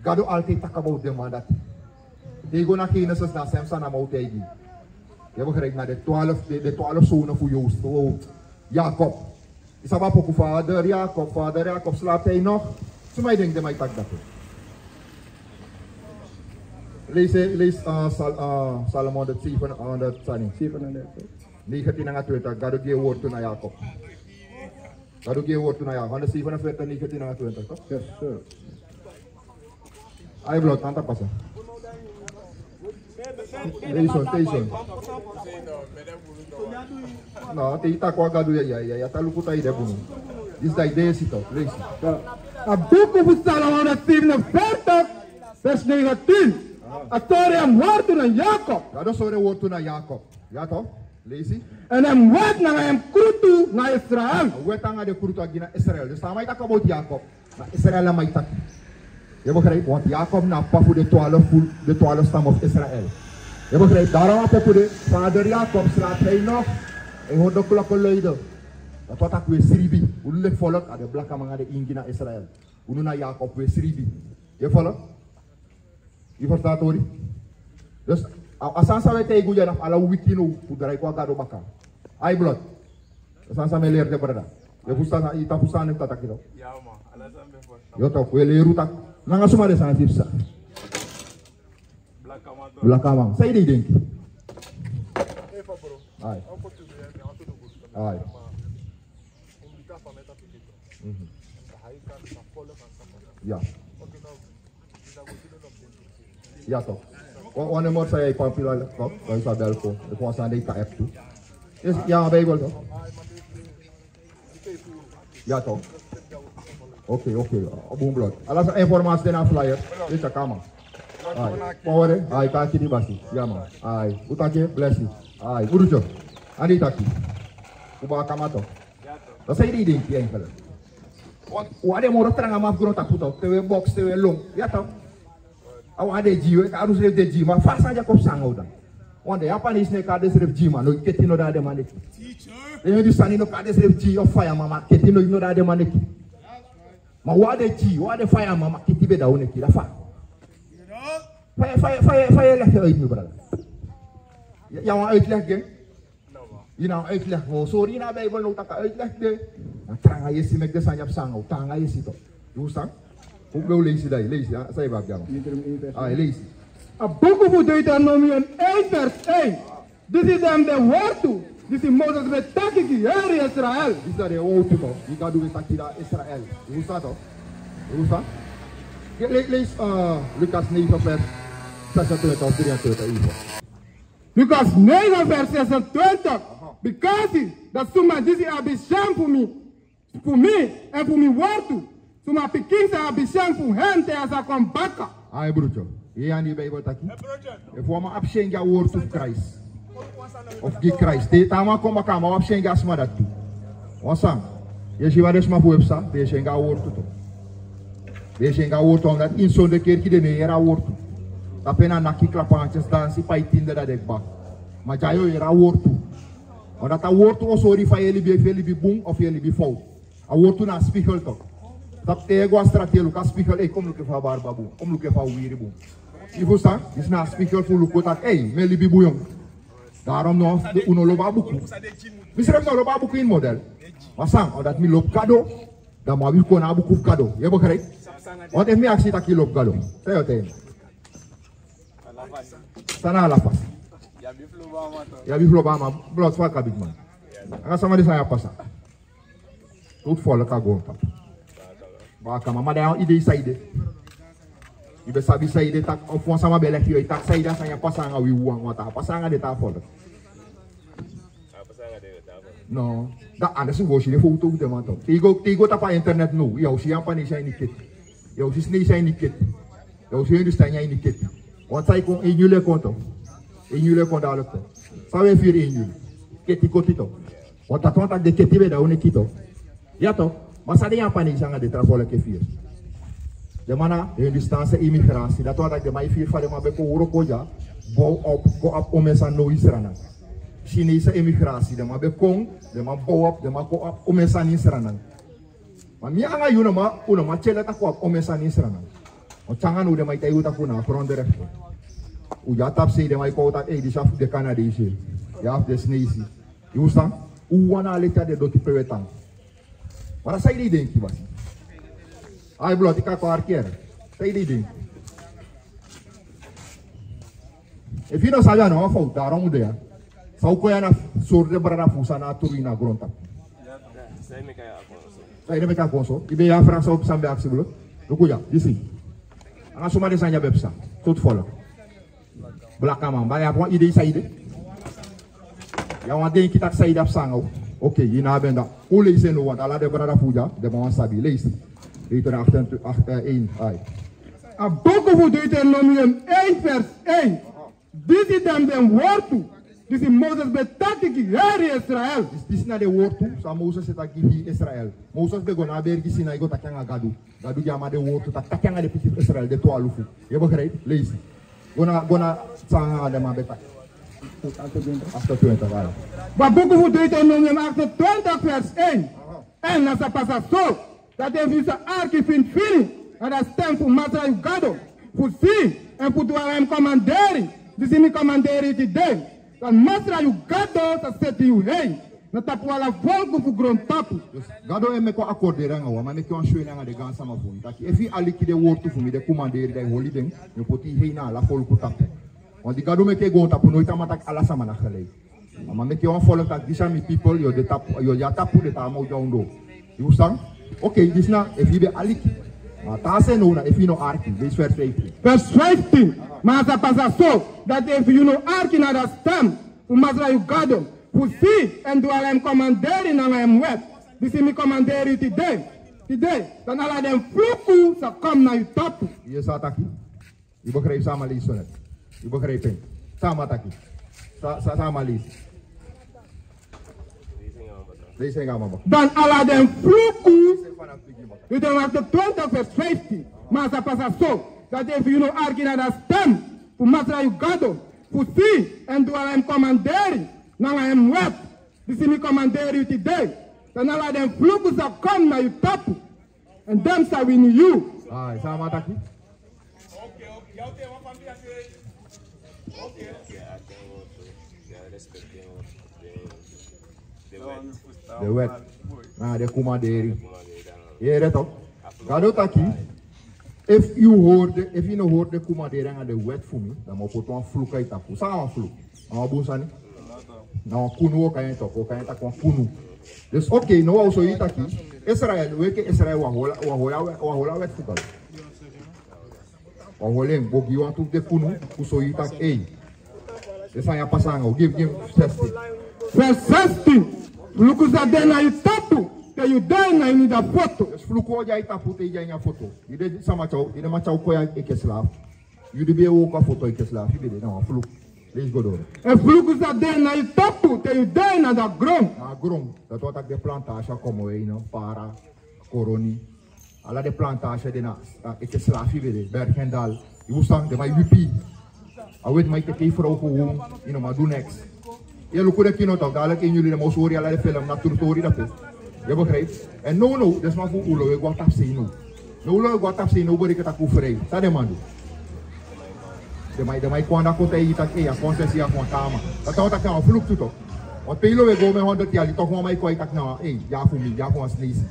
Gado altijd tak about them man dat. Die go na kennis na Samson na moutegi. Je begrijpt naar de 12 zonen voor Joost. Jacob. Is dat wat vader Jacob slaapt hij nog? Zo mij denkt mij tak dat. Lees Salomon dat 19 en 20. Gado geef woord toe naar Jacob. Gado geef woord toe naar Jacob. 147, 19 en 20 toch? Yes, sir. Hij bloot, aan te passen. Teison. No, te ita kwa gado ya talukuta ide bunu. This is the idea sito, lees. A boek over Salomon dat 47, vers 19. A story hem woord toe naar Jacob. Gado sore woord toe naar Jacob. Ja toch? Lees. En hem woord naar hem krutu naar Israël. Woord naar de krutu naar Israël. Dus dan mij tak about Jacob. Na Israël mij tak. Je begrijpt, want Jacob na pa voor de 12 stam of Israël. Je begrijpt, daarom op de vader Jacob slaat hij nog. En hoort de klokken luiden. Dat wat ik weer sribi. Hoe ligt volk aan de blakke man de ingi naar Israël. Hoe naar Jacob weer sribi. Je volk? Je verstaat hoor? Dus, als aan samen tegen je af alle wiki nu, hoe draai ik wat gado baka. Ai blood. Als aan samen leert de brada. Je verstaan, je tak verstaan ik dat ik dat. Ja man, alles aan de voor. Je toch, we leren dat. Nanga suma de santif sa. Blakama. Say die denk. Ai. Ai. Ja. Ja toch. Wanneer moet zij popular toch? Dan zou belko. De gewoon aan deze app toe. Is ja Bijbel toch? Ja toch. Oké. Boomblad. Alles informatie naar flyer. Dit is kamer. Ai. Power. Ai kaki di basi. Ja man. Ai. Utake bless you. Ai. Urujo. Andi taki. Kuba kamato. Dat zijn die dingen eigenlijk. Want wat moet er aan maar groot taputo. Tewe box tewe long. Ja toch. Awa de jiwe. Ka arus de jiwe. Maar fast aan Jacob sang dan. Want de Japanese ne ka desref jiwe. No ketino da de maneki. Tewe di sani no ka desref jiwe of fire mama. Ketino no da de maneki. Maar wat de fire mama kitibe da uneki da fa. Fire leg je uit nu brother. Ja maar uitleggen. Je nou uitleg gewoon. Sorry na Bijbel nou tak uitleg de. Dan tranga je si mek de sanyap sango. Tranga je si toch. Je verstaan? Hoe wil lezen dat? Lees ja. Zei wat ja. Lees. A boek over Deuteronomium 1 vers 1. Dit is hem de woord toe. Dit is Moses met takiki. Hier Israël. Dit is de woord toe toch. Je gaat doen met takiki daar Israël. Je verstaan toch? Je verstaan? Lees Lucas 9 vers 26 of 23. Lucas 9 vers 26. Because dat suma disi abisham voor me en voor mijn woord toe. Suma pikin sa abisham voor hen te asa kom baka. Ai broertje, je aan die Bijbel taki. Je voor me abshen ja woord toe Christ. Of die Christ. Te tama kom baka maar abshen ja sma dat toe. Wasang. Je ziet wat is maar voor opstaan. Te shen ja woord toe. Te shen ja woord toe dat in zonde keer ki de neera woord toe. Dat pena naki klapantjes dansi paitin dat ik bak. Maar jayo era woord toe. Want dat woord toe sorry van jullie bij boom of jullie bij fout. A woord toe na spiegel toch. Dat tego stratelo ka spiegel kom lukke van barbabu. Kom lukke van wiri boom. Je verstaan? Is na spiegel voor lukke dat me libi boom. Daarom nog de uno loba buku. Misrem no loba buku in model. Maar sang dat mi loop kado. Dan ma wi ko na buku kado. Je begrijpt? Want if mi actie dat ki loop kado. Say het eens. Sana la pas. Ya bi floba ma blood swat ka big man. Anga sama di saya pasa. Tout volk ka go tap. Ba ka mama da ide saide. Ibe sabi saide tak of wan sama belek yo tak saide saya pasa nga wi uang wata. Pasa nga de ta volk. No, da anders go si de foto de man to. Tigo ta pa internet no. Yo si ampa ni sai ni kit. Yo si ni sai ni kit. Yo si dus tanya ni kit. Want zij kon in jullie konto. In jullie kon dadelijk toch. Sabe vier in jullie. Keti kotito. Want dat want de keti be da une kito. Ja toch? Maar sa de yan pani sanga de trafole ke vier. De mana de distance immigratie. Dat want de mai vier fade ma be ko woro ko ja. Go op omesa no Israël. Chinese immigratie. De ma be kong, de ma go op omesa ni Israël. Maar mi anga you no ma chela ta ko op omesa ni Israël. O changan u de mai tayu ta kuna pronder. U ja tap sei de mai ko ta di saf de Canadese. Ja af de sneisi. You staan? U wana leta de doti pewetang. Para sai di denki basi. Ai blot ka ko arquer. Sai di denki. E fino sa no fa darom de ya. Sau ko yana sorde barana fusa na turina gronta. Sai me kaya akonso. Sai de me kaya akonso. Ibe ya Fransa op sambe aksibulo. Lukuya, disi. Anga suma de sanya bepsa. Tot follow. Belakang ba ya pon ide saide. Ya wan den kita saide ap sango. Oké, hierna ben dat. Hoe lees no want ala de barana fuja, de man sabi lees. Dit er 1 ai. A boek of Deuteronomium 1 vers 1. Dit is dan den woord toe. Dit is Moses betakiki hier Israël. Dit is na de woord toe, sa Moses betakiki hier Israël. Moses begon na bergi Sinai go takanga gadu. Gadu jama de woord toe takanga de petit Israël de 12. Je begrijpt? Lees. Gona sanga de man betak. After 20 jaar. Maar boeken voor Deuteronomium 28 vers 1. En als dat passa zo, dat hij visa arki vindt feeling. En dat stem voor Matra Ugado. Voor zien en voor doen hem commanderen. Dus in die commanderen het idee. Dan Matra Ugado, dat zet hij heen. Dat tapu ala volk voor grond tapu. Dus Gado en me ko accorderen nga, maar me ko show nga de gansa ma fun. Dat if hij aliki de woord voor me de commanderen de holy ding, je poti heen na la volk tapu. Want die gado me ke go tapu nooit amatak ala sama na gelei. Maar me ke on follow tak disha mi people yo de tapu yo ya tapu de tamo jondo. You understand? Okay, this na if you be aliki. Maar ta se no na if you no arki, this vers 15. Vers 15. Maar sa pasa so dat if you no arki na dat stem, u masra you gado, u si en do ala em commanderi na em wet. Disi mi commanderi today. Today, dan ala dem fluku sa kom na you tapu. Je sa taki. Je begrijpt sama lezen net. Je begrijpt het. Sama taki. Sama lezen. Lezen gaan we. Dan ala dem fluku. You don't have to 20 vers 15. Maar sa pasa so dat if you no arki na dat stem, u masra you gado, u si en do ala em commanderi na em wet. Disi mi commanderi today. Dan ala dem fluku sa kom na you tapu. En dem sa win you. Ah, sama taki. De wet. Ah, de commandering. Je redt op. Gado taki. If you no hoort de commandering aan de wet voor me, dan moet je een vloek uit tapu. Sa een vloek. Maar boosani. Nou kunu kan je toch, kan je tak een kunu. Dus oké, nou also je taki. Israël, weet je Israël wahola wet voor. Waholing, bogi want op de kunu, kuso je tak één. Dus aan je pasango, give 16. Vers 16. Vluku za dena you tapu. Te you dena in da foto. Dus vluku oja itapu te ija in foto. Je de sama chau, je de ma chau koya eke slaaf. Je de be woka foto eke slaaf. Je de nou vluk. Lees go door. En vluku za dena you tapu. Te you dena da grom. Na grom, dat wat ik de plantage como e no para koroni. Alla de plantage de na eke slaaf je de Bergendal. Je moest dan de mai wipi. Awet mai te vrouw gewoon, you know, maar doe niks. Je loopt de kino toch, dadelijk in jullie de moesori alle de film, natuurtori dat is. Je begrijpt? En no, dat is maar voor ulo, ik word afzien nu. No, ulo, ik word afzien, no, ik het ook vrij. Dat is man. De mij kwam dat komt hij dat ja, concessie aan van kamer. Dat houdt ik nou vloek toe toch. Want pelo we go met 100 jaar, die toch wel mij kwijt dat nou, ja voor mij, ja voor ons lezen.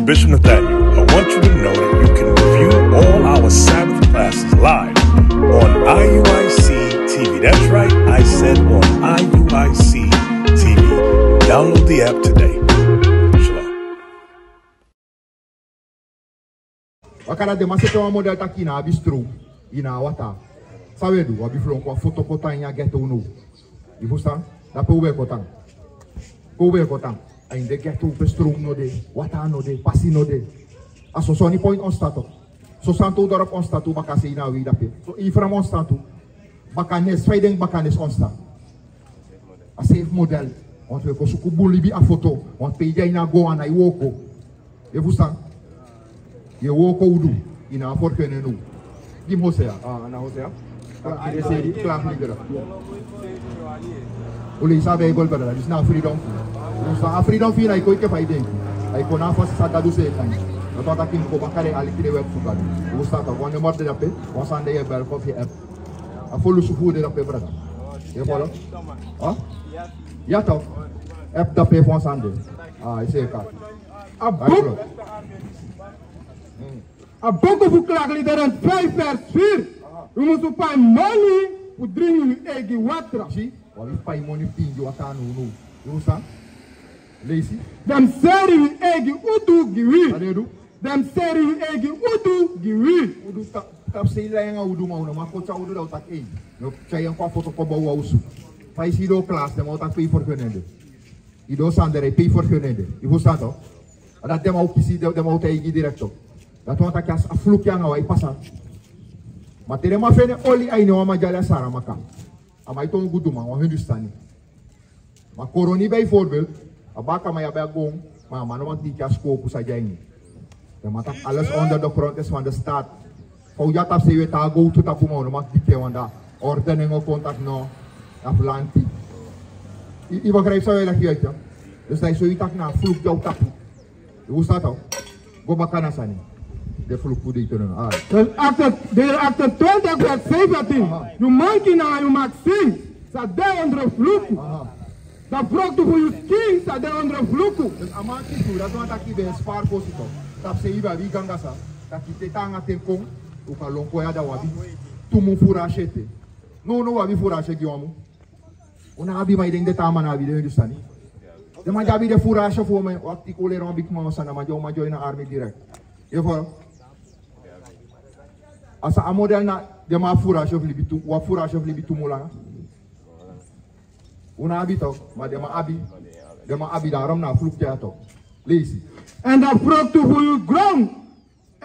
Bishop Nathaniel, I want you to know that you can view all our Sabbath classes live on IUIC TV. That's right, I said on IUIC TV. Download the app today. Shalom. Wakala de masete wa model taki na bistro ina wata. Sawedu wa biflo kwa foto kota nya ghetto no. Ibusta, da pe ube kota. Ube kota. En de ghetto bestroom no de, wata no de, passi no de. Aso soni point on stato. So santo dorp on stato bakase ina wi dape. So ifram on stato. Bakanes, fighting bakanes on stato. A safe model. Want we ko suku bulibi a foto. Want peja ina go ana iwoko. Je verstaan? Je woko udu ina forkene no. Give Hosea. Na Hosea. Ele sei klaar ligger. Uli sabe gol para dis na freedom. Sa freedom fi na iko ke fai den. Ai ko na fas sa dadu se kan. Na to ta kin ko bakare ali kire web fukan. Usta ta ko ne morde da pe. Ko sande ye bel ko fi app. A folu su fu de da pe brada. E bolo. Ah? Ja toch. App da pe fon sande. I say ka. A boek of klaagliederen 5 vers 4. We moeten pay money voor drinken eigen water. Zie? We pay money voor drinken water nu. Je verstaan? Lees je? Dan zeggen we eigen udu giwi. Wat doe? Dan zeggen we eigen udu giwi. Udu tap sei lá yang udu mau nama kau cakap udu dah tak eh. No cai yang kau foto kau bawa usu. Pai si do kelas dia mau tak pay for kenende. Ido sandere pay for kenende. Je verstaan toch? Dat dia mau kisi dia mau taigi directo. Dat want tak as afluk yang awai pasang. Maar tere ma fene oli ai no ma jala sara maka. Amai to gudu ma wa Hindustani. Maar koroni bijvoorbeeld, abaka ma yabe gong, maar man want die kasko ku saja ini. Dan matak alles onder de grond is van de staat. Kau jatap sewe ta go tu tapu ma no mak dike wanda. Ordening o contact no aflanti. I begrijp zo wel hier ja. Dus hij zo itak na vloek jou tapu. Hoe staat dat? Go bakana sani. De vloek hoe die kunnen. After 20 vers 17, je manki na je maak zien. Sa de onder vloek. Dat vroeg voor je skin, sa de onder vloek. Dus amanki tu, dat want aki be spar posito. Tap se iba vi ganga sa. Dat ki te tanga ten kong. Uka lonko ya da wabi. Tumu fura shete. No wabi fura sheki wamu. Una abi mai deng de tama na abi de Hindustani. De ma jabi de fura she voor me wakti kole ron bik ma sana ma join na army direct. Je voor asa a model na de ma fura she libitu wa fura she libitu mula. Una abi to ma de ma abi daarom na vloek ja to. Lees. En dat vroeg toe voor je grond.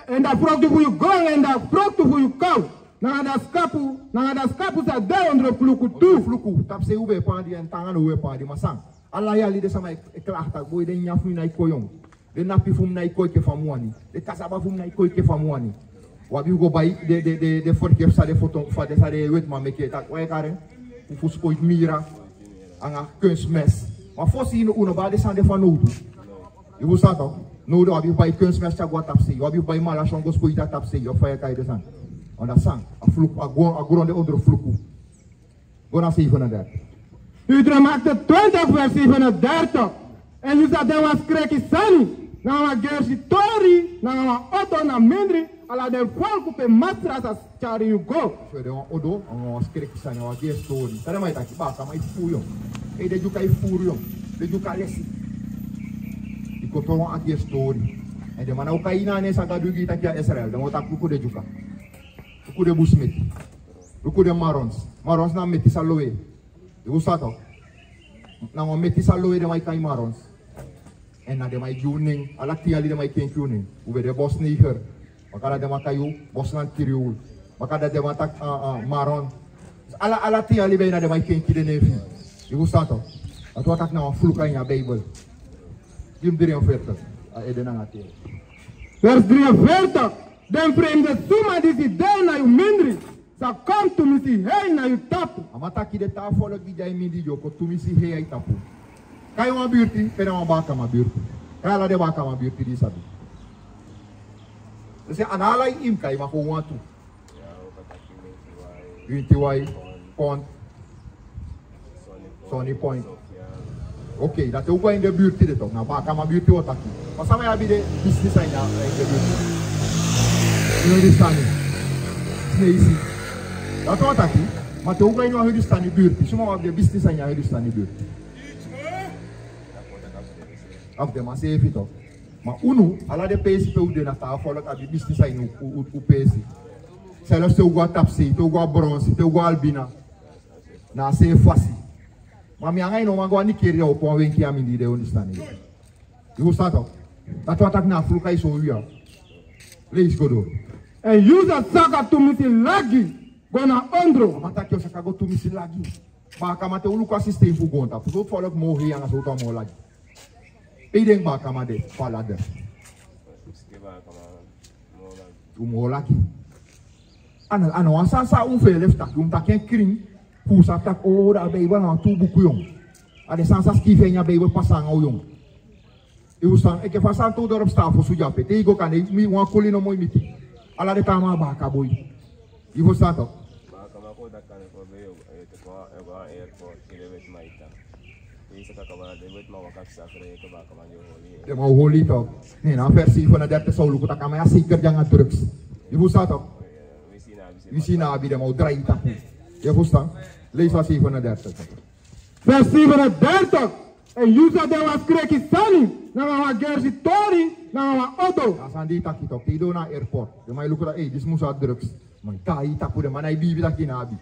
En dat vroeg toe voor je grond en dat vroeg toe voor je kou. Na dat skapu sa de onder vloek toe. Vloek tap se ube pandi en tanga no ube pandi masang. Allah ya li de sama klachta boy de nyaf mi na koyong. De napi fum na ikoy ke famwani. De kasaba fum na ikoy ke famwani. Wabi go bay de forkef sa de foto fa de sa de wet ma meke tak way karen. U fusko mira anga kunstmes. Maar fossi no uno ba de san de fanudu. Je wo sa to. No do wabi bay kunstmes cha gwa tapsi. Wabi bay mala shongo spoita tapsi. Yo fa kai de san. On a sang a vloek a gronde onder vloeku. Go na 37. U maakte 20 vers 37. En u zat dan was kreki sani. Na wa gersi tori, na wa oto na mindri, ala den volku pe matras as chari you go. So de odo, on was kreki sani wa gersi tori. Tare mai taki baka mai fuyo. E de juka fuyo. De juka lesi. Iko to wa gersi tori. En de mana ukaina ne sa gadugi taki Israel. De mo tak ku de juka. Ku de busmet. Ku de marons. Marons na meti saloe. Je usato. Na mo meti saloe de mai kai marons. En na de mai juning, ala tiali de mai ken juning. Ube de bos niger. Makada de makayu, bosnan kiriul. Makada de matak maron. Ala tiali be na de mai ken kide nefi. Je usato. Atu atak na fluka in Bible. Jim 43. Ede na ngati. Vers 43. Den vreemde suma disi de na yu mindri. Sa kom tu misi hei na yu tapu. Amataki de tafolo ki jai mindi joko tu misi hei ai tapu. Kaya ma birti, pera ma baka ma birti. Kaya la de baka ma birti di sabi. Kasi analay im kay makuha tu. UNTY, Pont, Sony Point. Okay, dat ook wel in de buurt dit toch. Na baka ma birti otaki. Masama ya bi de business ay na in de buurt. Hindustani. Sneezi. Dat wat aqui, maar te ook in een Hindustani buurt. Suma op de business aan je Hindustani buurt. Op de mas even toch. Maar uno, ala de pesi pe ude na ta volk abi business aan u pesi. Zelfs te ook tapsi, te ook bronze, te ook albina. Na se fasi. Maar mi angai no mango Nigeria op een wenki aan die de Hindustani. Je staat toch? Dat wat ik na vloek is zo ja. Lees go door. En usa saka tu misi lagi. Gona ondro. Mataki o saka go tu misi lagi. Baka mate uluku assistem fu gonta. Fu volk morre yang so to mo lagi. E den baka mate fala de. Tu mo lagi. Ano asa sa veel heeft tak, tak geen kring, hoe sa tak oh da Bijbel aan toe boek jong. Ade sansa skive nya Bijbel pasang au jong. Eu san ek fa san to dorp sta fo suja pe. Te go kan mi wan koli no moy miti. Ala de tama ba ka boy. I vo sta to. Ba ka ma ko da kan ko be yo te ko airport ile wet maita. Isa ka ba de wet ma wakak sa kre ko ba ka man yo holi. De ma holi to. Nee na versie van de 30 solo ko ta kama ya seker jangan drugs. I vo sta to. We zien nou de mau draai tak. Je verstaan? Lees wat 37. Vers 37. En Yusa de was kreki sani. Na wa gersi tori. Na wa auto. Ja, san die tak toch. Die doen naar airport. De mij lukt dat. Dit moest uit drugs. Maar kai tak voor de man. Hij bibi tak in abi.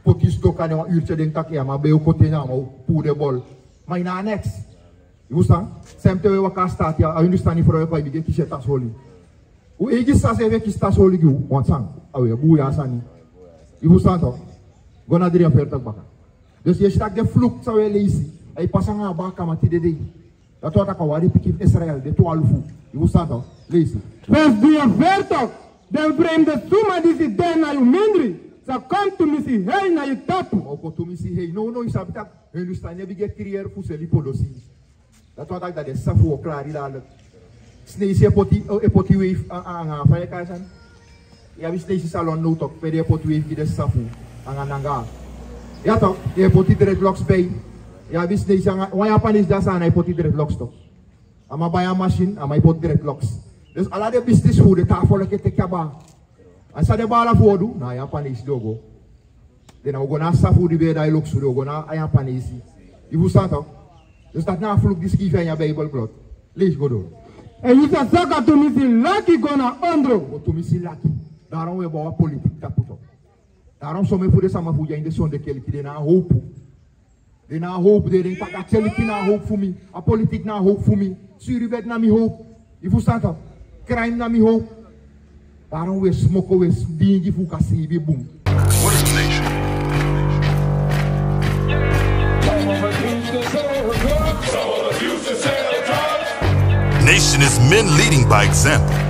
Potis toch kan je een uurtje denk tak ja. Maar bij je kote na mau poede bol. Maar na next. Je verstaan? Semte we wakker staat ja. Je staan niet voor je kai bibi kishet tas holi. O egista se ve kista soli giu wansang awe buya sani ibu santo gona diri aperta baka dus je stak de vloek sa we leisi ay pasanga baka mati de dei dat wat ka wari pikif Israel de 12 ibu santo leisi vers die aperta den vreemde suma disi den na you mindri sa come to me si hey na you tapu o ko to me si hey no isabita helu stane bi get crier fu se li podosi dat wat dat de safu klari dal Snezi epoti wave aan fire kaisan. Ja wist deze salon no toch per epoti wave die safu aan nanga. Ja toch, epoti dreadlocks bij. Ja wist deze aan wa Japanis das aan epoti dreadlocks toch. Ama bij een machine, ama epoti dreadlocks. Dus alla de business hoe de tafel ke te kaba. En sa de bala vodu na Japanis logo. De na go na safu die bij dai looks logo na Japanis. Je hoe staat toch? Dus dat na vloek die skief in je Bijbel klot. Lees go door. En je zegt dat to me si lucky gonna ondro. To me si lucky. Daarom we bouwen politiek taputo. Daarom sommige voor de samenvoeging in de zonde kelki de na hoop. De na hoop de denk dat kelki na hoop voor me. A politiek na hoop voor me. Suribet na mi hoop. Je verstaan dat? Crime na mi hoop. Daarom we smoken we dingi voor kasi bi boom. What is the nation? Nation is men leading by example.